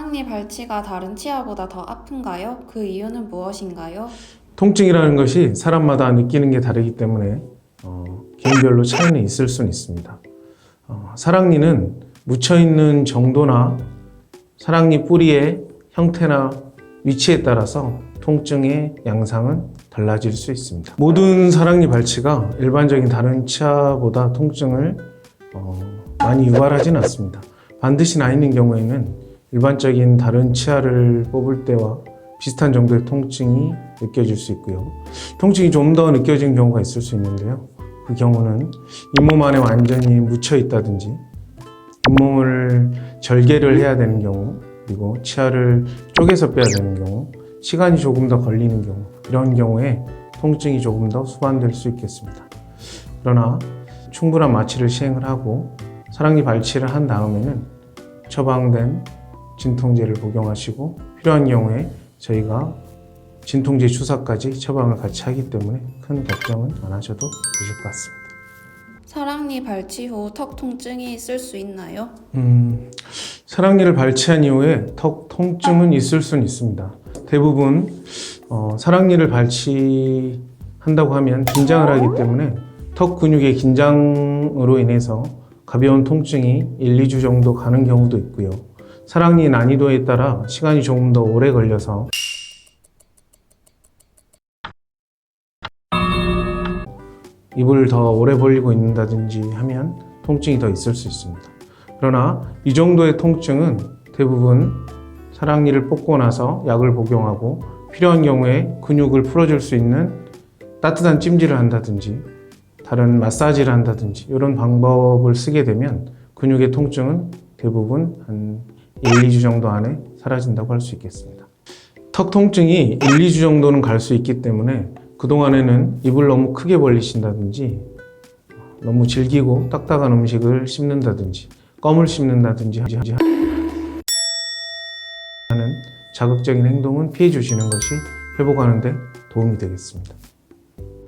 사랑니 발치가 다른 치아보다 더 아픈가요? 그 이유는 무엇인가요? 통증이라는 것이 사람마다 느끼는 게 다르기 때문에 개인별로 차이는 있을 수는 있습니다. 사랑니는 묻혀있는 정도나 사랑니 뿌리의 형태나 위치에 따라서 통증의 양상은 달라질 수 있습니다. 모든 사랑니 발치가 일반적인 다른 치아보다 통증을 많이 유발하지는 않습니다. 반드시 나 있는 경우에는 일반적인 다른 치아를 뽑을 때와 비슷한 정도의 통증이 느껴질 수 있고요. 통증이 좀 더 느껴지는 경우가 있을 수 있는데요. 그 경우는 잇몸 안에 완전히 묻혀 있다든지 잇몸을 절개를 해야 되는 경우, 그리고 치아를 쪼개서 빼야 되는 경우, 시간이 조금 더 걸리는 경우, 이런 경우에 통증이 조금 더 수반될 수 있겠습니다. 그러나 충분한 마취를 시행을 하고 사랑니 발치를 한 다음에는 처방된 진통제를 복용하시고 필요한 경우에 저희가 진통제 주사까지 처방을 같이 하기 때문에 큰 걱정은 안 하셔도 되실 것 같습니다. 사랑니 발치 후 턱 통증이 있을 수 있나요? 사랑니를 발치한 이후에 턱 통증은 있을 수는 있습니다. 대부분 사랑니를 발치한다고 하면 긴장을 하기 때문에 턱 근육의 긴장으로 인해서 가벼운 통증이 1, 2주 정도 가는 경우도 있고요. 사랑니 난이도에 따라 시간이 조금 더 오래 걸려서 입을 더 오래 벌리고 있는다든지 하면 통증이 더 있을 수 있습니다. 그러나 이 정도의 통증은 대부분 사랑니를 뽑고 나서 약을 복용하고 필요한 경우에 근육을 풀어줄 수 있는 따뜻한 찜질을 한다든지 다른 마사지를 한다든지 이런 방법을 쓰게 되면 근육의 통증은 대부분 한 1, 2주 정도 안에 사라진다고 할 수 있겠습니다. 턱 통증이 1, 2주 정도는 갈 수 있기 때문에 그동안에는 입을 너무 크게 벌리신다든지 너무 질기고 딱딱한 음식을 씹는다든지 껌을 씹는다든지 하는 자극적인 행동은 피해 주시는 것이 회복하는 데 도움이 되겠습니다.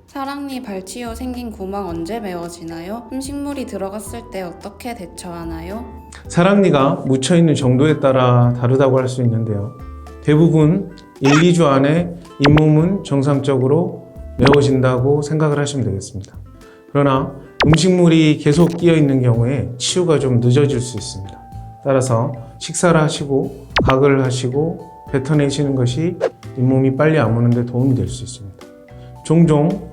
사랑니 발치 후 생긴 구멍 언제 메워지나요? 음식물이 들어갔을 때 어떻게 대처하나요? 사랑니가 묻혀있는 정도에 따라 다르다고 할 수 있는데요. 대부분 1, 2주 안에 잇몸은 정상적으로 메워진다고 생각을 하시면 되겠습니다. 그러나 음식물이 계속 끼어 있는 경우에 치유가 좀 늦어질 수 있습니다. 따라서 식사를 하시고 가글을 하시고 뱉어내시는 것이 잇몸이 빨리 아무는 데 도움이 될 수 있습니다. 종종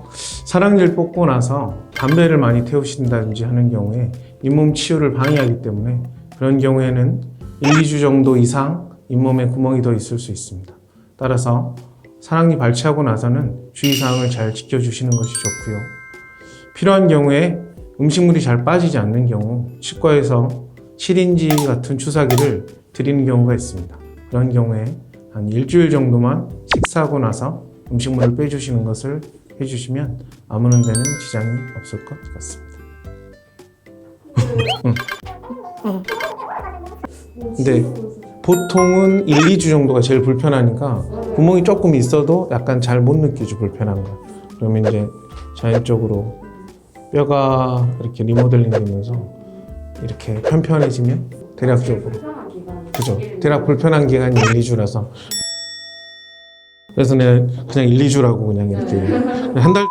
사랑니를 뽑고 나서 담배를 많이 태우신다든지 하는 경우에 잇몸 치유를 방해하기 때문에 그런 경우에는 1, 2주 정도 이상 잇몸에 구멍이 더 있을 수 있습니다. 따라서 사랑니 발치하고 나서는 주의사항을 잘 지켜주시는 것이 좋고요. 필요한 경우에 음식물이 잘 빠지지 않는 경우 치과에서 시린지 같은 주사기를 드리는 경우가 있습니다. 그런 경우에 한 일주일 정도만 식사하고 나서 음식물을 빼주시는 것을 해주시면 아무는 데는 지장이 없을 것 같습니다. 근데 보통은 1, 2주 정도가 제일 불편하니까 구멍이 조금 있어도 약간 잘 못 느끼죠, 불편한 거. 그러면 이제 자연적으로 뼈가 이렇게 리모델링 되면서 이렇게 편편해지면 대략적으로 그죠? 대략 불편한 기간이 1, 2주라서 그래서 내가 그냥 1, 2주라고 그냥 이렇게 한 달